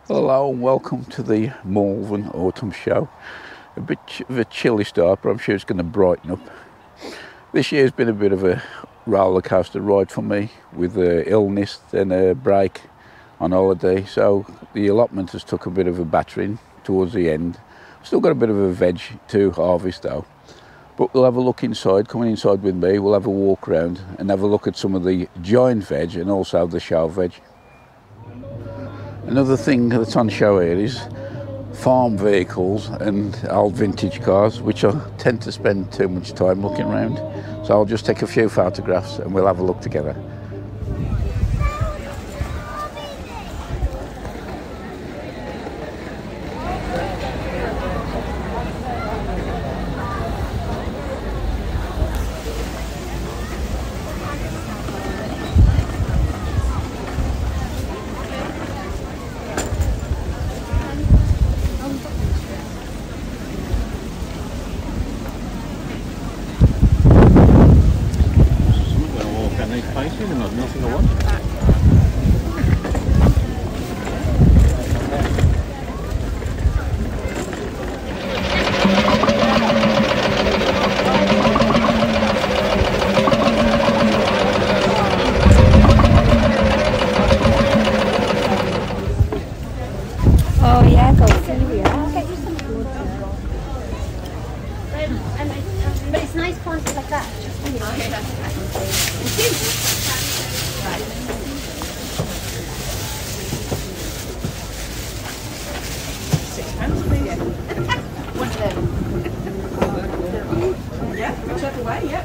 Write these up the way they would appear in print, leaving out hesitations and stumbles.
Hello and welcome to the Malvern Autumn Show. A bit of a chilly start, but I'm sure it's going to brighten up. This year's been a bit of a roller coaster ride for me, with illness, then a break on holiday. So the allotment has took a bit of a battering towards the end. Still got a bit of a veg to harvest though. But we'll have a look inside. Coming inside with me, we'll have a walk around and have a look at some of the giant veg and also the show veg. Another thing that's on show here is farm vehicles and old vintage cars, which I tend to spend too much time looking around. So I'll just take a few photographs and we'll have a look together. But it's nice plants like that. £6, please. One of them. Yeah, whichever way, yeah.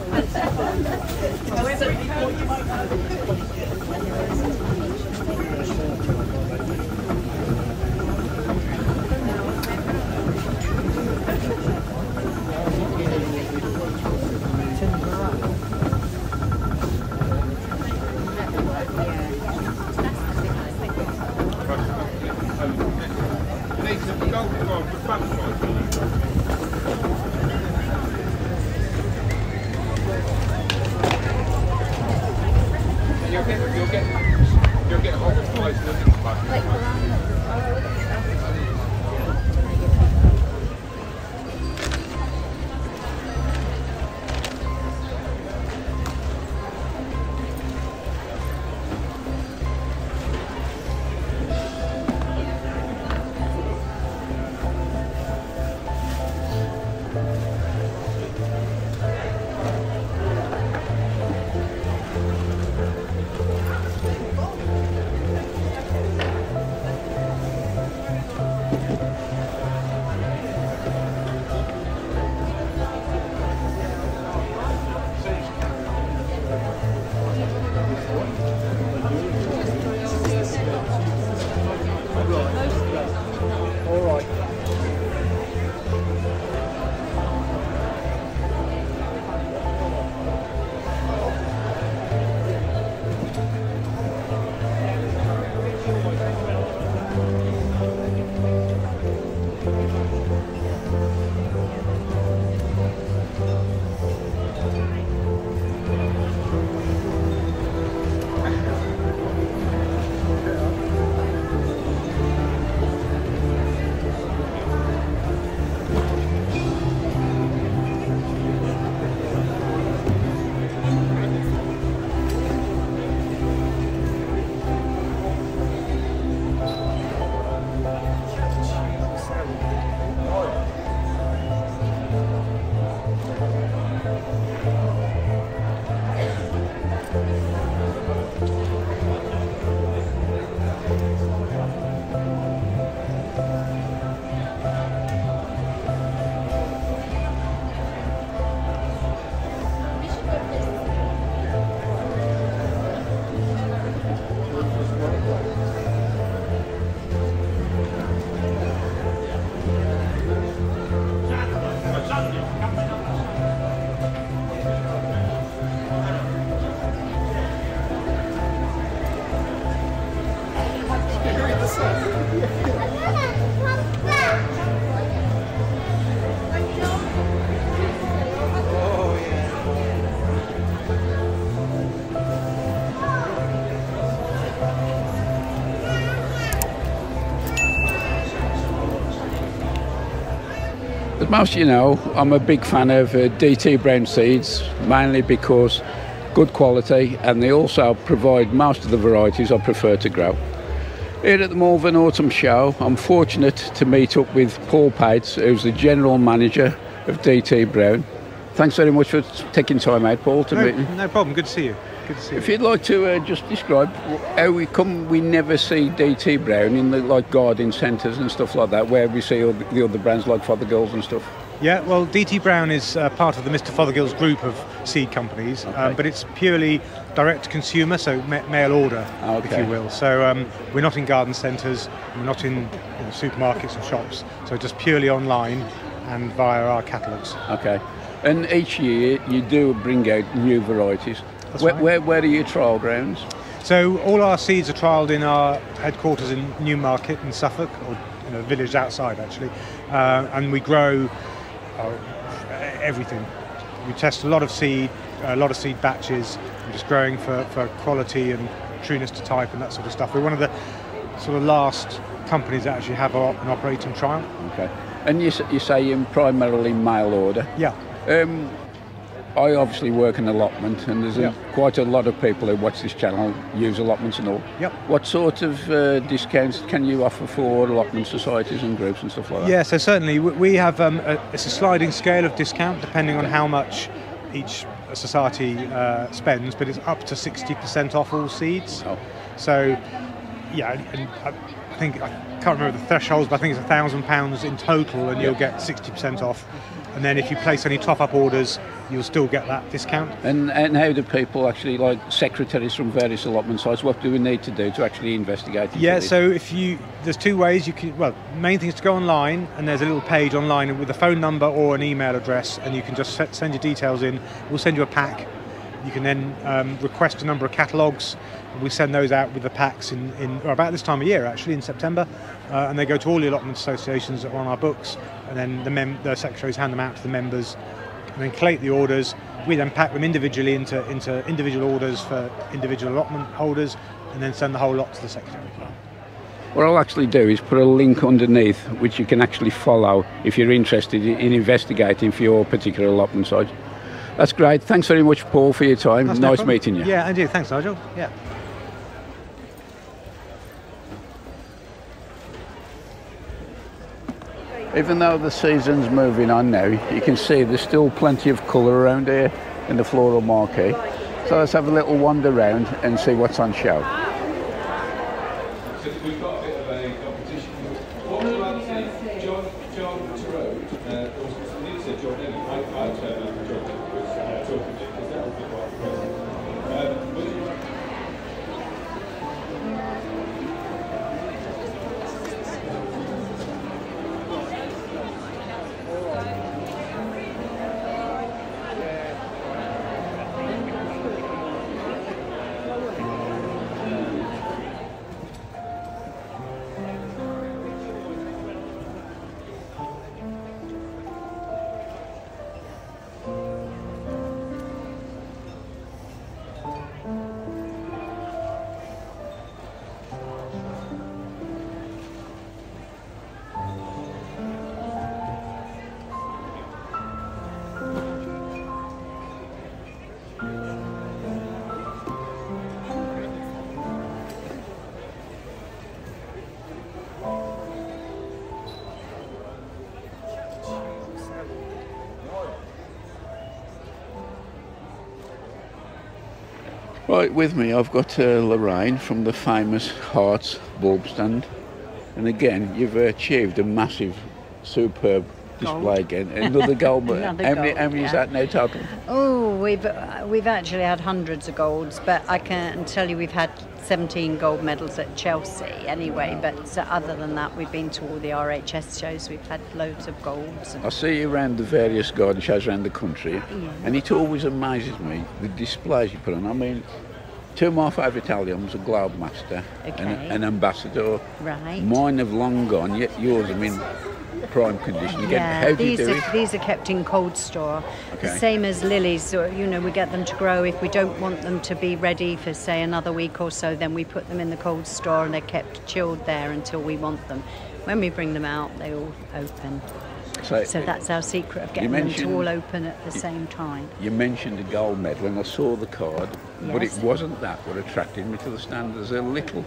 You'll get whole flies looking back. As most of you know, I'm a big fan of DT Brown seeds, mainly because good quality, and they also provide most of the varieties I prefer to grow. Here at the Malvern Autumn Show, I'm fortunate to meet up with Paul Pates, who's the General Manager of DT Brown. Thanks very much for taking time out, Paul, to meet me. No problem, good to see you. Good to see you. If you'd like to just describe how we never see DT Brown in the like garden centres and stuff like that, where we see all the other brands like Fothergill's and stuff. Yeah, well, DT Brown is part of the Mr. Fothergill's group of seed companies, Okay. but it's purely direct to consumer, so mail order, if you will. So we're not in garden centres, we're not in supermarkets or shops, so just purely online and via our catalogues. Okay. And each year you do bring out new varieties. That's right. Where are your trial grounds? So all our seeds are trialled in our headquarters in Newmarket in Suffolk, or in a village outside actually, and we grow everything. We test a lot of seed batches. We're just growing for quality and trueness to type and that sort of stuff. We're one of the sort of last companies that actually have an operating trial. Okay. And you say you're primarily mail order. Yeah. I obviously work in Allotment, and there's quite a lot of people who watch this channel use allotments and all. Yep. What sort of discounts can you offer for allotment societies and groups and stuff like that? Yeah, so certainly we have it's a sliding scale of discount depending on how much each society spends, but it's up to 60% off all seeds. Oh. So, yeah, and I think I can't remember the thresholds, but I think it's £1,000 in total, and you'll get 60% off. And then if you place any top-up orders, you'll still get that discount. And how do people actually, like secretaries from various allotment sites, what do we need to do to actually investigate into Yeah, this? so there's two ways you can, well, main thing is to go online, and there's a little page online with a phone number or an email address, and you can just send your details in. We'll send you a pack. You can then request a number of catalogues. We send those out with the packs in about this time of year, actually, in September, and they go to all the allotment associations that are on our books, and then the secretaries hand them out to the members, and then collate the orders. We then pack them individually into individual orders for individual allotment holders, and then send the whole lot to the secretary. What I'll actually do is put a link underneath which you can actually follow if you're interested in investigating for your particular allotment site. That's great. Thanks very much, Paul, for your time. That's no nice problem. meeting you. Yeah, and you. Thanks, Nigel. Yeah. Even though the season's moving on now, you can see there's still plenty of colour around here in the Floral Marquee. So let's have a little wander around and see what's on show. So we've got a bit of a competition. What was about John Road? You said John Lennon. I John Lennon was talking to because that was the right person. Right, with me I've got Lorraine from the famous Harts bulb stand, and again you've achieved a massive, superb display again. Another gold. Another how gold, many is yeah. that now total? Oh, we've actually had hundreds of golds, but I can tell you we've had 17 gold medals at Chelsea anyway. But other than that, we've been to all the RHS shows. We've had loads of golds. I see you around the various garden shows around the country, and it always amazes me the displays you put on. I mean, two of my favourite Italians, a Globe Master and an Ambassador. Right. Mine have long gone, yet yours are in prime condition. Again, Yeah, how do you do it? these are kept in cold store. Okay. The same as lilies, so, we get them to grow. If we don't want them to be ready for, say, another week or so, then we put them in the cold store and they're kept chilled there until we want them. When we bring them out, they all open. So that's our secret of getting them to all open at the same time. You mentioned a gold medal, and I saw the card, but it wasn't that what attracted me to the stand. There's a little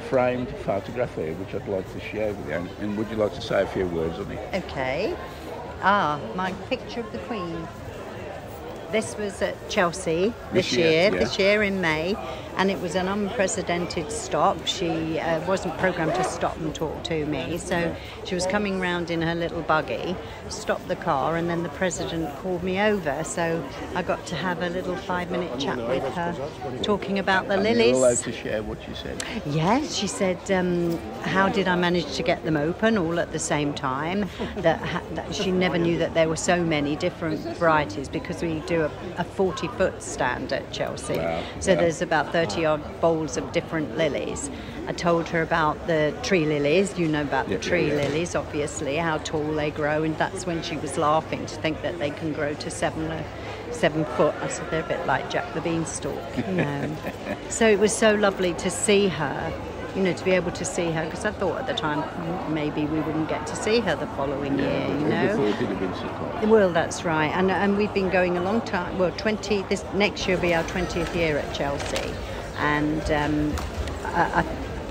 framed photograph here which I'd like to share with you, and would you like to say a few words on it? Okay. My picture of the Queen. This was at Chelsea this year in May, and it was an unprecedented stop. She wasn't programmed to stop and talk to me, so she was coming round in her little buggy, stopped the car, and then the President called me over, so I got to have a little 5-minute chat with her, talking about the lilies. You're allowed to share what she said? Yes, she said, how did I manage to get them open all at the same time? That she never knew that there were so many different varieties, because we do a 40-foot stand at Chelsea. Wow. So there's about 30-odd bowls of different lilies. I told her about the tree lilies. You know about the tree lilies, obviously, how tall they grow, and that's when she was laughing to think that they can grow to 7 foot. I said they're a bit like Jack the Beanstalk, you know. So it was so lovely to see her, you know, to be able to see her, because I thought at the time maybe we wouldn't get to see her the following year, you know. Well, that's right, and we've been going a long time. Well, this next year will be our 20th year at Chelsea, and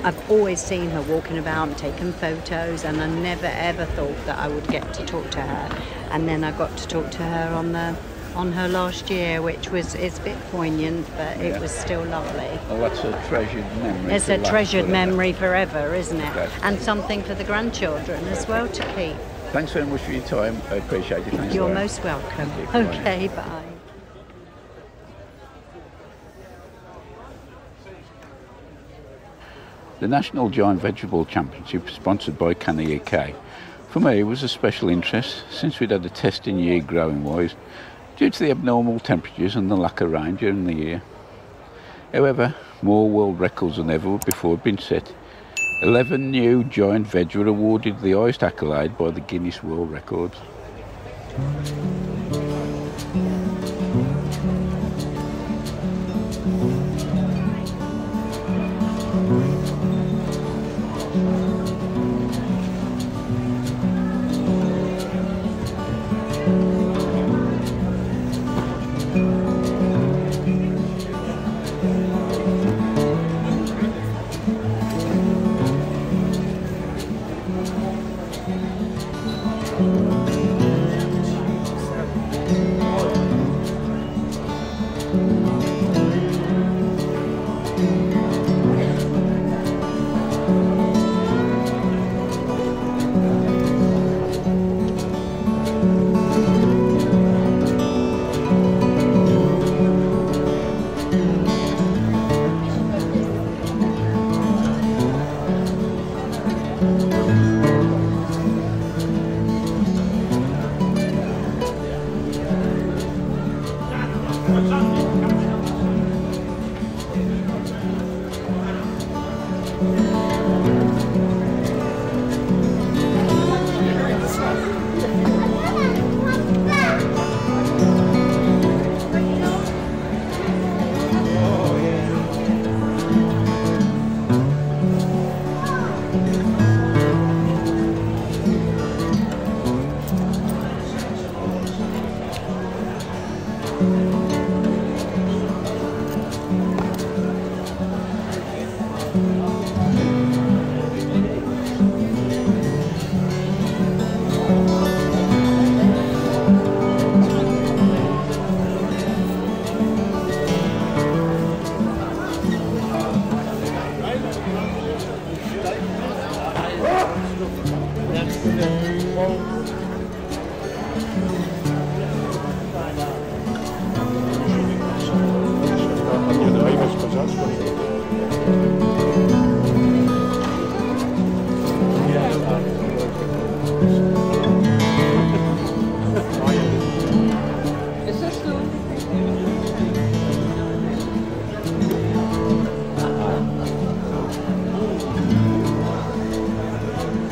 I've always seen her walking about and taking photos, and I never ever thought that I would get to talk to her, and then I got to talk to her on her last year, which it's a bit poignant, but it was still lovely. Well, that's a treasured memory. It's a treasured memory forever, isn't it? Okay. And something for the grandchildren as well to keep. Thanks very much for your time. I appreciate it. Thanks. You're most welcome. Okay, bye. The National Giant Vegetable Championship, sponsored by Canna UK, for me was a special interest since we'd had a testing year growing wise, due to the abnormal temperatures and the lack of rain during the year. However, more world records than ever before had been set. 11 new giant veg were awarded the highest accolade by the Guinness World Records.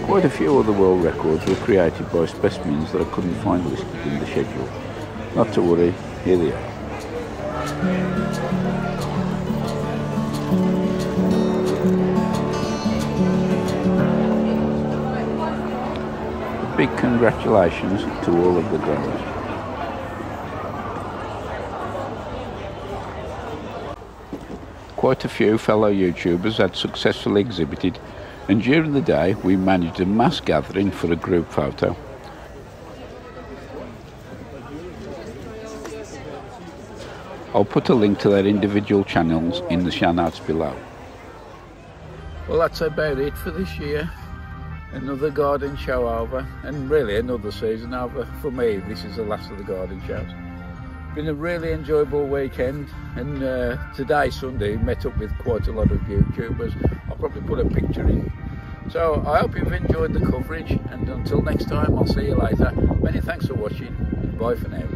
Quite a few other world records were created by specimens that I couldn't find listed in the schedule. Not to worry, here they are. big congratulations to all of the growers. Quite a few fellow YouTubers had successfully exhibited, and during the day we managed a mass gathering for a group photo. I'll put a link to their individual channels in the show notes below. Well, that's about it for this year. Another garden show over, and really another season over. For me, this is the last of the garden shows. Been a really enjoyable weekend, and today, Sunday, met up with quite a lot of YouTubers. I'll probably put a picture in. So I hope you've enjoyed the coverage, and until next time, I'll see you later. Many thanks for watching, and bye for now.